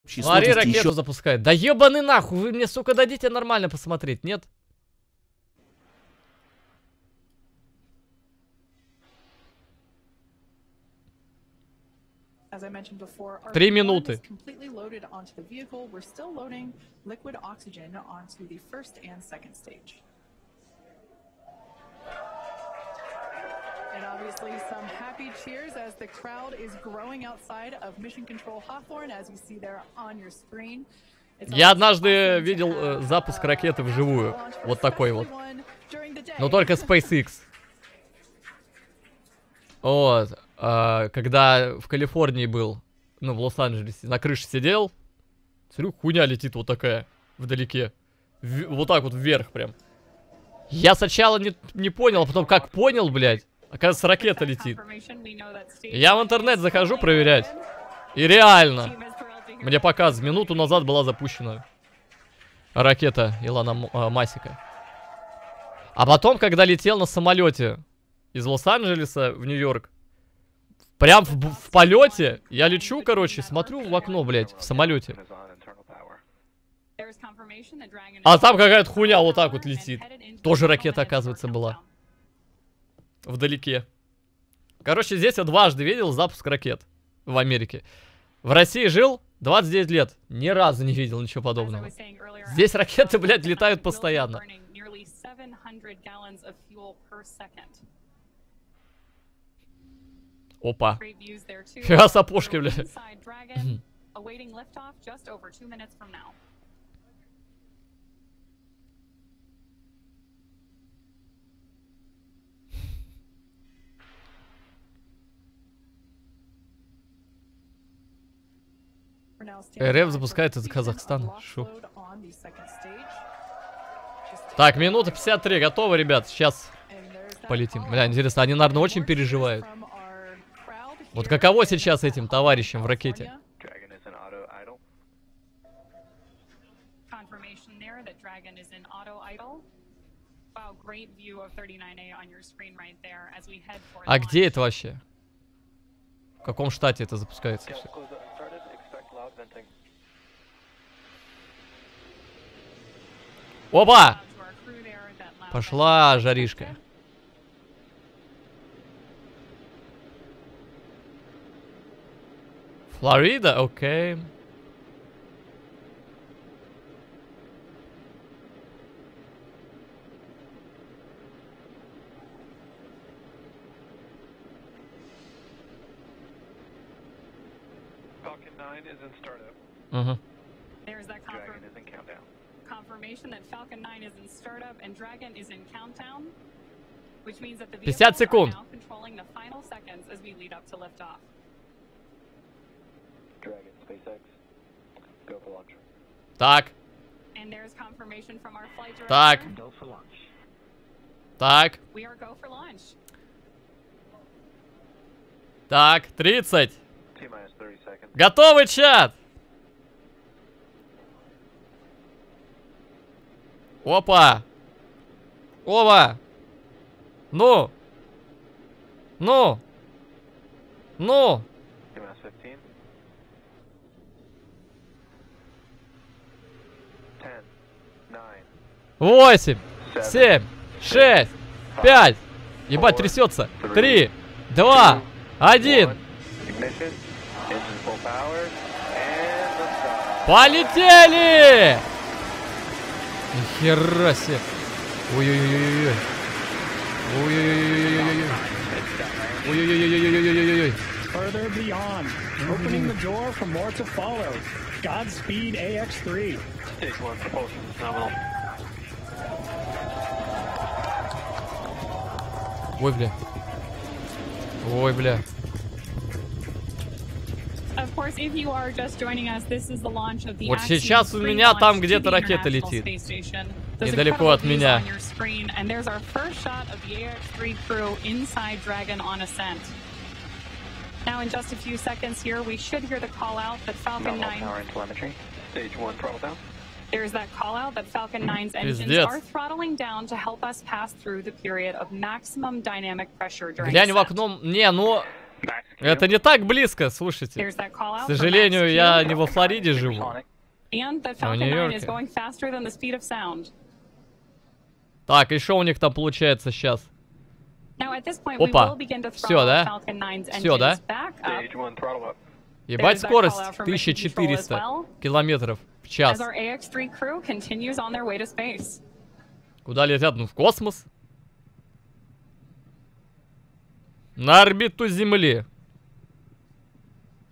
Смотри, ракету запускает. Да ебаный нахуй, вы мне, сука, дадите нормально посмотреть, нет? As I mentioned before, 3 минуты. completely loaded onto the vehicle. We're still loading liquid oxygen onto the first and second stage. And obviously some happy cheers as the crowd is growing outside of Mission Control Hawthorne, as you see there on your screen. Я однажды видел запуск ракеты вживую. Вот такой вот. Но только SpaceX. Вот. Когда в Калифорнии был, ну, в Лос-Анджелесе, на крыше сидел. Смотрю, хуйня летит вот такая, вдалеке. Вот так вот вверх прям. Я сначала не понял, а потом как понял, блядь. Оказывается, ракета летит. Я в интернет захожу проверять. И реально. Мне показывают, минуту назад была запущена ракета Илона Маска. А потом, когда летел на самолете из Лос-Анджелеса в Нью-Йорк, прям в полете, я лечу, короче, смотрю в окно, блядь, в самолете. А там какая-то хуйня вот так вот летит. Тоже ракета, оказывается, была. Вдалеке. Короче, здесь я дважды видел запуск ракет в Америке. В России жил 29 лет. Ни разу не видел ничего подобного. Здесь ракеты, блядь, летают постоянно. Опа. Фига сапожки, блядь. РФ запускает из Казахстана. Шу. Так, минута 53. Готово, ребят. Сейчас полетим. Бля, интересно, они, наверное, очень переживают. Вот каково сейчас этим товарищам в ракете? А где это вообще? В каком штате это запускается? Опа! Пошла жаришка. Флорида? Окей. There's that confirmation that Falcon 9 is in startup and Dragon is in countdown, which means that the vehicles are now controlling the final seconds as we lead up to liftoff. Dragon, SpaceX, go for launch. Так. And there's confirmation from our flight director. Так. Go for launch. Так. We are go for launch. Так, 30. T-minus 30 seconds. Готовый, чат? Опа! Опа! Ну! Ну! Ну! 8, 7, 6, 5. Ебать, трясется. 3, 2, 1. Полетели! Нихера себе. Ой-ой-ой-ой-ой. Ой-ой-ой-ой-ой-ой. Ой-ой-ой-ой-ой-ой-ой-ой. Further beyond, opening the door for more to follow. Godspeed AX3. Stage 1 propulsion is nominal. Ой, бля. Ой, бля. Вот сейчас у меня там где-то ракета летит. Недалеко от меня. Now in just a few seconds here, we should hear the call out that Falcon 9. Stage 1 throttle down. There's that call out that Falcon 9's engines are throttling down to help us pass through the period of maximum dynamic pressure during Глянь в окно. Не, ну Это не так близко, слушайте. К сожалению, я не во Флориде живу, а в Нью-Йорке. Так, и что у них там получается сейчас? Опа, все, да? Все, да? Ебать скорость, 1400 километров в час. Куда летят? Ну, в космос. На орбиту Земли.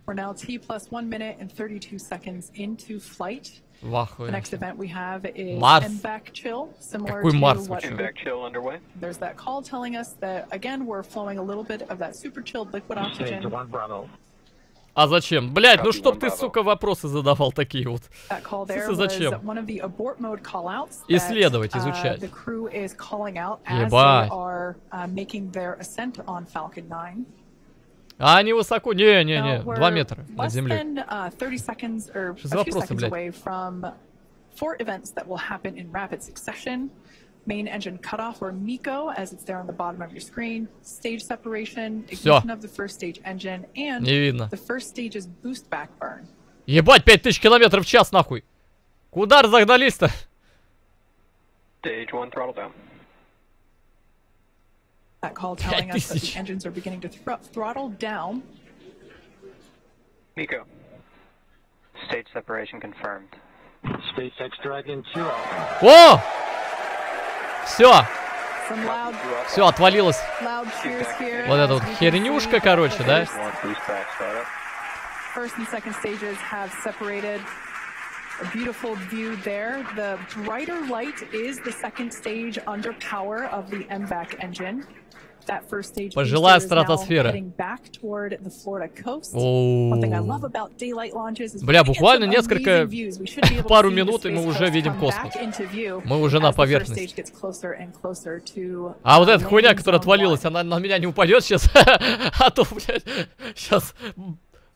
We're now T plus 1 minute and 32 seconds into flight. The next event we have is MVAC chill, similar to what MVAC chill underway. There's that call telling us that again we're flowing a little bit of that super chilled liquid oxygen. А зачем? Блять, ну чтоб ты, сука, вопросы задавал такие вот. Зачем? Исследовать, изучать. Ебать. А они высоко? Не-не-не, 2 метра над землей. Что за вопросы, блядь? Main engine cutoff, or MECO, as it's there on the bottom of your screen. Stage separation, ignition of the first stage engine, and the first stage's boost back burn. Ебать, 5000 километров в час, нахуй. Куда разогнались-то? Stage 1 throttle down. That call telling us that the engines are beginning to throttle down. MECO. Stage separation confirmed. SpaceX Dragon 2. О! Все. Все, отвалилось. Вот эта вот хернюшка, короче, да? First and second stages have separated. A beautiful view there. The brighter light is the second stage under power of the MVAC engine. That first stage Пожилая стратосфера. Бля, буквально несколько, пару минут, и мы уже видим космос. Мы уже на поверхности. А вот эта хуйня, которая отвалилась, она на меня не упадет сейчас? А то, блядь, сейчас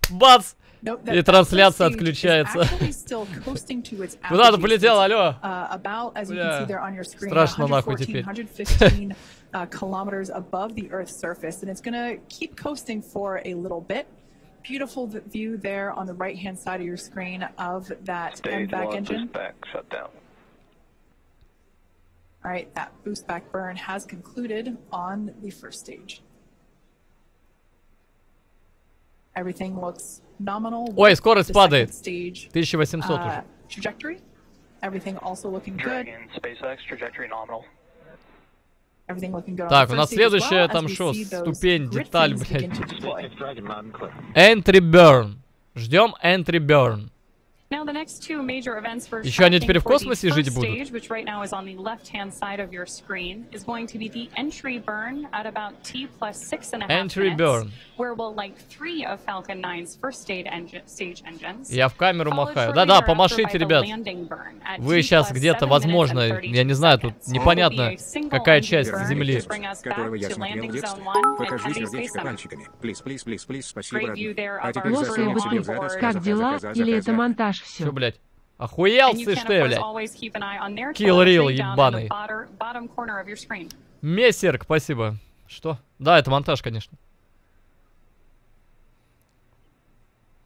бац! И трансляция отключается. Куда ты полетел, алло? Бля, страшно нахуй теперь. Kilometers above the Earth's surface, and it's gonna keep coasting for a little bit. Beautiful view there on the right-hand side of your screen of that MVAC engine. Shut down. All right, that boost back burn has concluded on the first stage. Everything looks nominal. Ой, скорость падает. 1800 уже. Trajectory. Everything also looking good. Dragon, SpaceX trajectory nominal. Так, у нас следующая там что? Ступень, деталь, блядь. Entry burn. Ждем entry burn. Еще они теперь в космосе жить будут? Entry burn. Я в камеру махаю. Да-да, помашите, ребят. Вы сейчас где-то, возможно, я не знаю, тут непонятно, какая часть Земли. Которого я смотрел в детстве. Покажи сердечко пальчиками. Плиз, спасибо, родной. А теперь засунул себе в задницу. Как дела? Или это монтаж все? Все, блядь. Охуел ты, что ли, блядь? Kill Real ебаный. Мессерк, спасибо. Что? Да, это монтаж, конечно.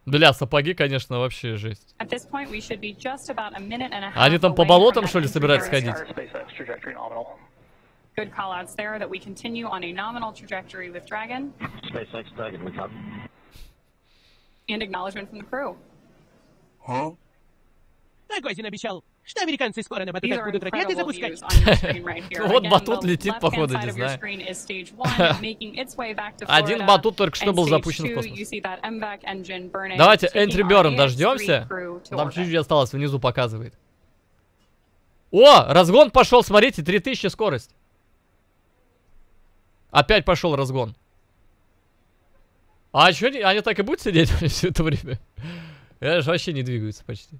Бля, сапоги, конечно, вообще жесть. Они там по болотам, что ли, собираются ходить? Good callouts there that we continue on a nominal trajectory with Dragon. SpaceX Dragon, we copy. And acknowledgement from the crew. Huh? Рогозин обещал, что американцы скоро на батутах будут ракеты запускать. Вот батут летит, походу, не знаю. Один батут только что был запущен в космос. Давайте entry burn дождемся. Там чуть-чуть осталось, внизу показывает. О, разгон пошел, смотрите, 3000 скорость. Опять пошел разгон. А что, они так и будут сидеть все это время? Я же вообще не двигаются почти.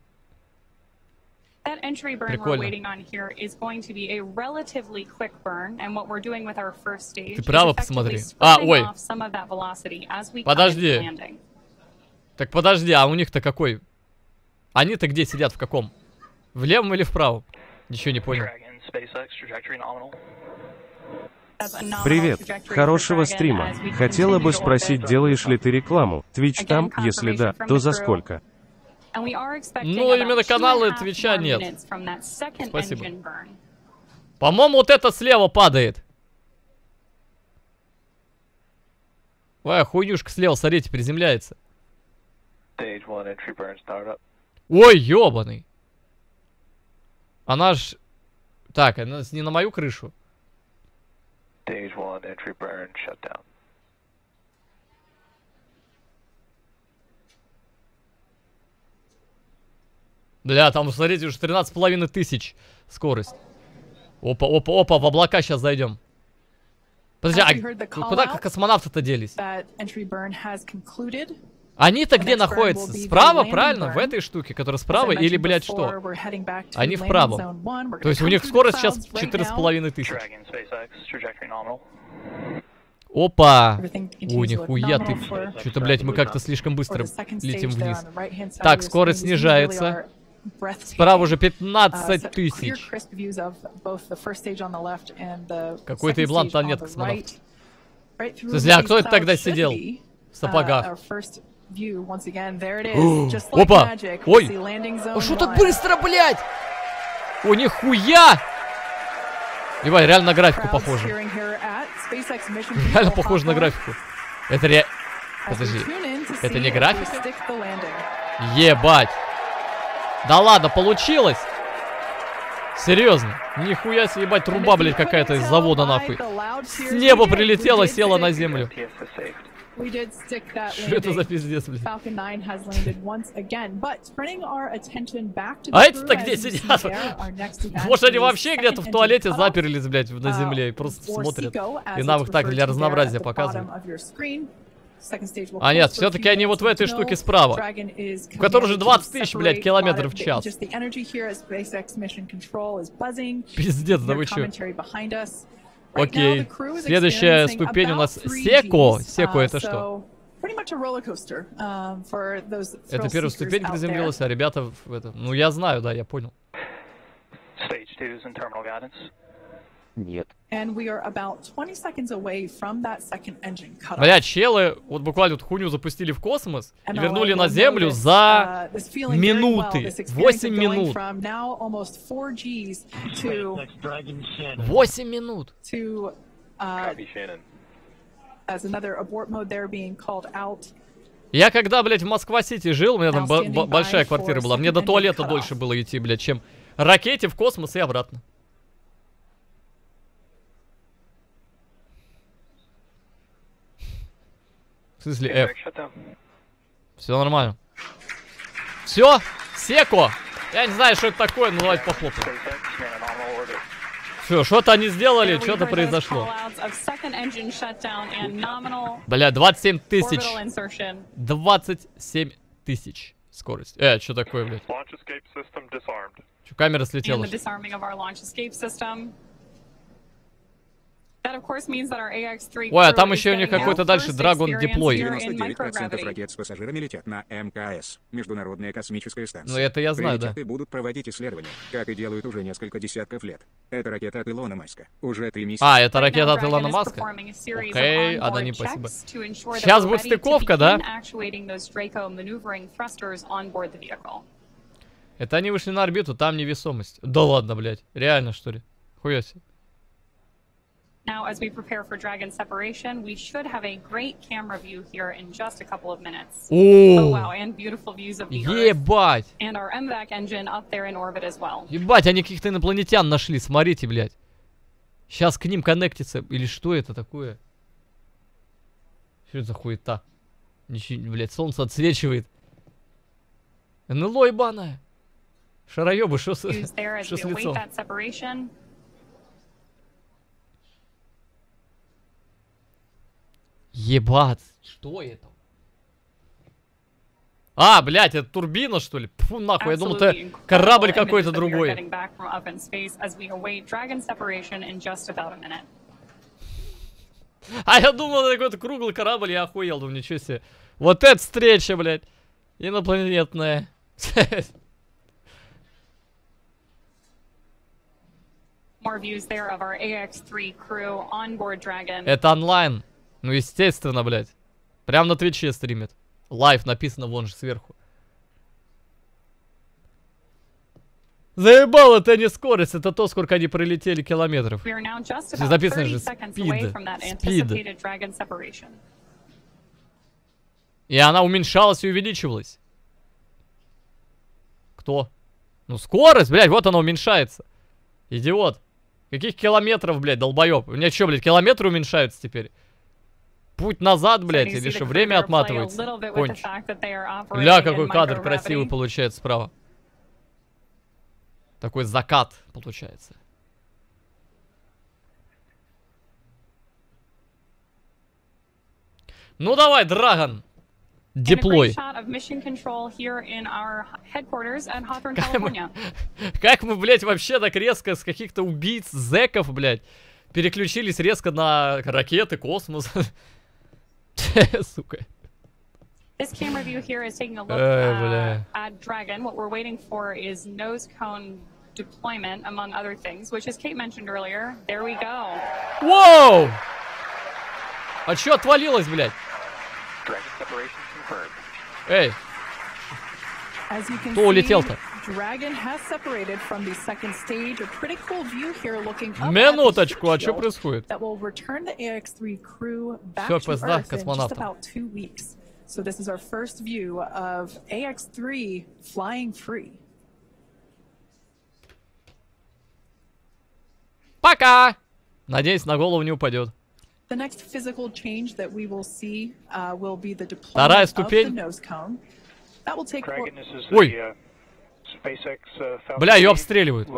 That entry burn we're waiting on here is going to be a relatively quick burn, and what we're doing with our first stage is effectively spreading off some of that velocity as we come into landing. Так подожди, а у них-то какой? Они-то где сидят, в каком? В левом или в правом? Ничего не понял. Привет, хорошего стрима. Хотела бы спросить, делаешь ли ты рекламу? Твич там, если да, то за сколько? Ну, именно каналы Твича нет. Спасибо. По-моему, вот это слева падает. Ой, хуйнюшка слева, смотрите, приземляется. Ой, ёбаный. Она ж... Так, она не на мою крышу. Бля, там, смотрите, уже 13,5 тысяч скорость. Опа, опа, опа, в облака сейчас зайдем. Подожди, а куда космонавты-то делись? Они-то где находятся? Справа, правильно? В этой штуке, которая справа, или, блядь, что? Они вправо. То есть у них скорость сейчас 14,5 тысяч. Опа! Ой, нихуя ты. Что-то, блядь, мы как-то слишком быстро летим вниз. Так, скорость снижается. Справа уже 15 тысяч. Какой-то еблан там нет космонавт. Слушай, а кто это тогда сидел? В сапогах. Опа! Ой! А что так быстро, блядь? О, нихуя! Ебать, реально на графику похоже. Реально похоже на графику. Это Подожди. Это не графика? Ебать. Да ладно, получилось? Серьезно? Нихуя себе, ебать, труба, блядь, какая-то из завода, нахуй. С неба прилетела, села на землю. Что это за пиздец, блядь? А эти-то где сидят? Может, они вообще где-то в туалете заперлись, блядь, на земле и просто смотрят. И нам их так для разнообразия показывают. А нет, все-таки они вот в этой штуке справа, у которой уже 20 тысяч, блядь, километров в час. Пиздец, да вы чё? Окей. Следующая ступень у нас Секо. Секо это что? Это первая ступень приземлилась, а ребята в это... Ну я знаю, да, я понял. Нет. Бля, челы вот буквально вот хуйню запустили в космос и вернули на Землю за минуты. 8 минут. 8 минут. Я когда, блядь, в Москва-Сити жил, у меня там большая квартира была, мне до туалета дольше было идти, блядь, чем ракете в космос и обратно. В смысле F? Все нормально. Все? Секо! Я не знаю, что это такое, но давайте похлопаем. Все, что-то они сделали, что-то произошло. Бля, 27 тысяч. 27 тысяч скорость. Что такое, блядь? Что, камера слетела? Ой, а там еще у них какой-то дальше Dragon Deploy. 99% ракет с пассажирами летят на МКС, Международная космическая станция. Ну это я знаю, да. Будут проводить исследования, как и делают уже несколько десятков лет. Это ракета от Илона Маска. Уже 3 месяца. А, это ракета от Илона Маска? Окей, Адани, спасибо. Сейчас будет стыковка, да? Это они вышли на орбиту, там невесомость. Да ладно, блядь. Реально, что ли? Хуя себе. Now, as we prepare for Dragon separation, we should have a great camera view here in just a couple of minutes. Oh wow, and beautiful views of the Ебать! Earth. And our MVAC engine up there in orbit as well. Ебать, они каких-то инопланетян нашли, смотрите, блядь. Сейчас к ним коннектится. Или что это такое? Что это за хуета? Ничего, блядь, солнце отсвечивает. НЛО ебаное. Шароёбы, что с лицом? Ебать, что это? А, блядь, это турбина, что ли? Фу, нахуй, я думал, это корабль какой-то другой. А я думал, это какой-то круглый корабль, я охуел, думаю, ничего себе. Вот это встреча, блядь, инопланетная. Это онлайн. Ну, естественно, блядь. Прям на Твиче стримит. Лайв написано вон же сверху. Заебал, это не скорость, это то, сколько они пролетели километров. Записано же спид. И она уменьшалась и увеличивалась. Кто? Ну, скорость, блядь, вот она уменьшается. Идиот. Каких километров, блядь, долбоёб? У меня что, блядь, километры уменьшаются теперь? Путь назад, блядь, или что, время отматывается? Конч. Ля, какой кадр красивый получается справа. Такой закат получается. Ну давай, Драгон. Деплой. Как мы, блядь, вообще так резко с каких-то убийц, зэков, блядь, переключились резко на ракеты, космос. Сука. This camera view here is taking a look at Dragon. What we're waiting for is nose cone deployment, among other things, which, as Kate mentioned earlier, there we go. Воу! А чё отвалилось, блядь? Эй! Кто улетел-то? Минуточку, а что происходит? Все, поезда космонавтов. So this is our first view of AX-3 flying free. Пока! Надеюсь, на голову не упадет. The next physical change that we will see will be the deployment of the nose cone. That will take. Ой! Бля, ее обстреливают.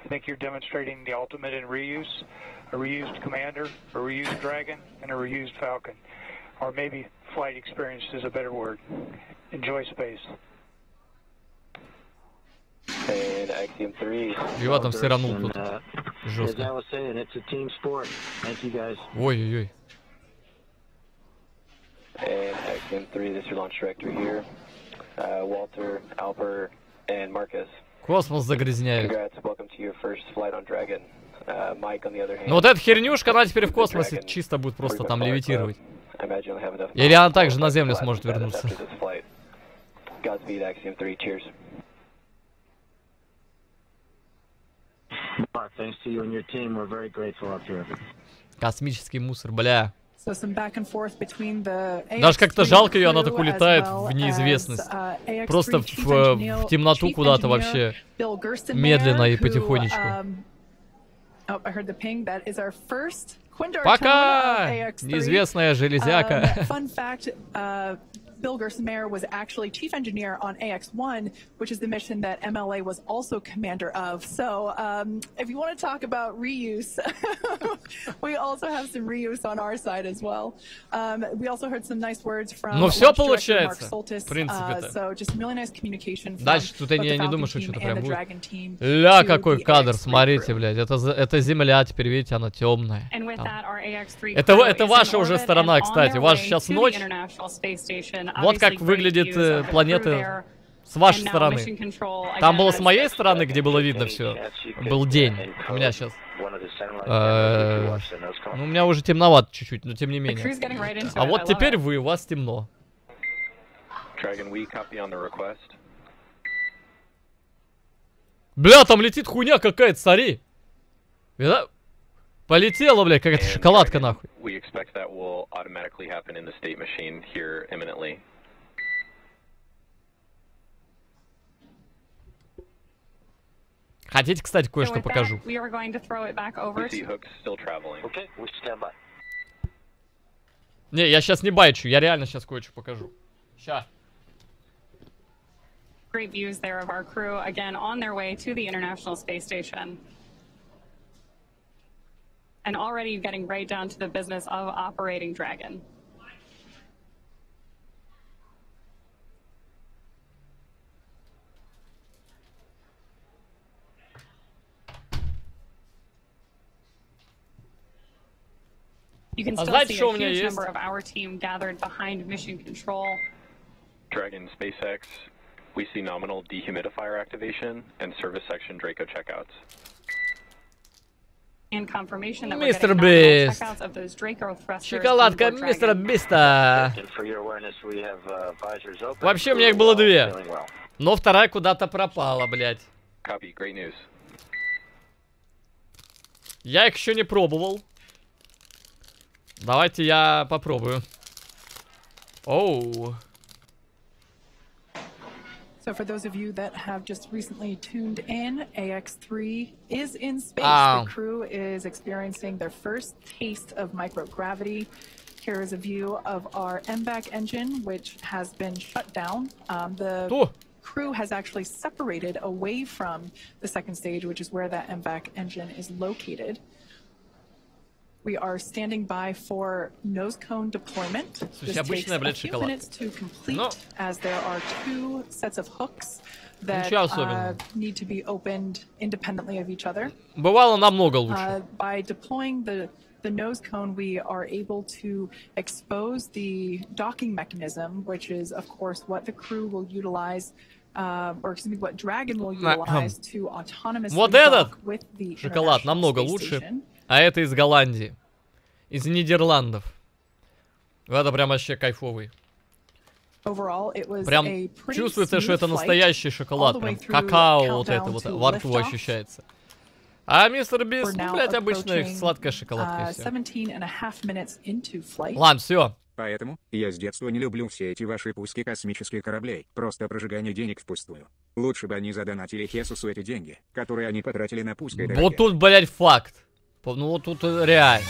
I think you're demonstrating the ultimate in reuse, a reused commander, a reused dragon, and a reused falcon. Or maybe flight experience is a better word. Enjoy space. And Axiom 3. Его там все равно тут жестко. Ой-ой-ой. And Axiom 3, this is your launch director here. Walter, Alper, and Marcus. Космос загрязняют. Ну вот эта хернюшка, она теперь в космосе чисто будет просто там левитировать. Или она также на Землю сможет вернуться. Космический мусор, бля. Даже как-то жалко ее, она так улетает в неизвестность. Просто в темноту куда-то вообще. Медленно и потихонечку. Пока! Неизвестная железяка. Bill Gerstenmaier was actually chief engineer on AX-1, which is the mission that MLA was also commander of. So if you want to talk about reuse, we also have some reuse on our side as well. We also heard some nice words from Mark Soltis. So just really nice communication from Дальше тут я не думаю, что and что-то the прям будет. Dragon team. Ля, какой кадр, смотрите, блядь. Это Земля, теперь видите, она темная. Это ваша уже сторона, кстати. Ваша сейчас ночь. Вот как выглядит планета с вашей стороны. Там было с моей стороны, где было видно все. Был день. У меня сейчас... Ну, у меня уже темновато чуть-чуть, но тем не менее. А вот теперь вы, у вас темно. Бля, там летит хуйня какая-то, смотри. Полетела, бля, какая-то шоколадка, нахуй. Хотите, кстати, кое-что покажу? Не, я сейчас не байчу, я реально сейчас кое-что покажу. Ща. Great views there of our crew again on their way to the International Space Station. And already getting right down to the business of operating Dragon. You can still see a huge number of our team gathered behind mission control. Dragon, SpaceX, We see nominal dehumidifier activation and service section Draco checkouts. And confirmation that Mr. we're getting checkouts of those Draco thrusters. Шоколадка мистера Биста. Вообще у меня их было две. Но вторая куда-то пропала, блядь. Copy, great news. Я их еще не пробовал. Давайте я попробую. Оу. So for those of you that have just recently tuned in, AX3 is in space. The crew is experiencing their first taste of microgravity. Here is a view of our MVAC engine, which has been shut down. The crew has actually separated away from the second stage, which is where that MVAC engine is located. We are standing by for nose cone deployment. This takes a few minutes to complete, as there are 2 sets of hooks that need to be opened independently of each other. Бывало намного лучше. By deploying the nose cone, we are able to expose the docking mechanism, which is, of course, what the crew will utilize, or excuse me, what Dragon will utilize to autonomously dock with the шоколад намного лучше. Station. А это из Голландии. Из Нидерландов. Это прям вообще кайфовый. Прям чувствуется, что это настоящий шоколад. Прям какао вот это вот во рту ощущается. А мистер Бист, ну, блядь, обычная сладкая шоколадка. Ладно, все. Поэтому я с детства не люблю все эти ваши пуски космических кораблей. Просто прожигание денег впустую. Лучше бы они задонатили Хесусу эти деньги, которые они потратили на пуск этой ракеты. Вот тут, блядь, факт. Ну вот тут реально.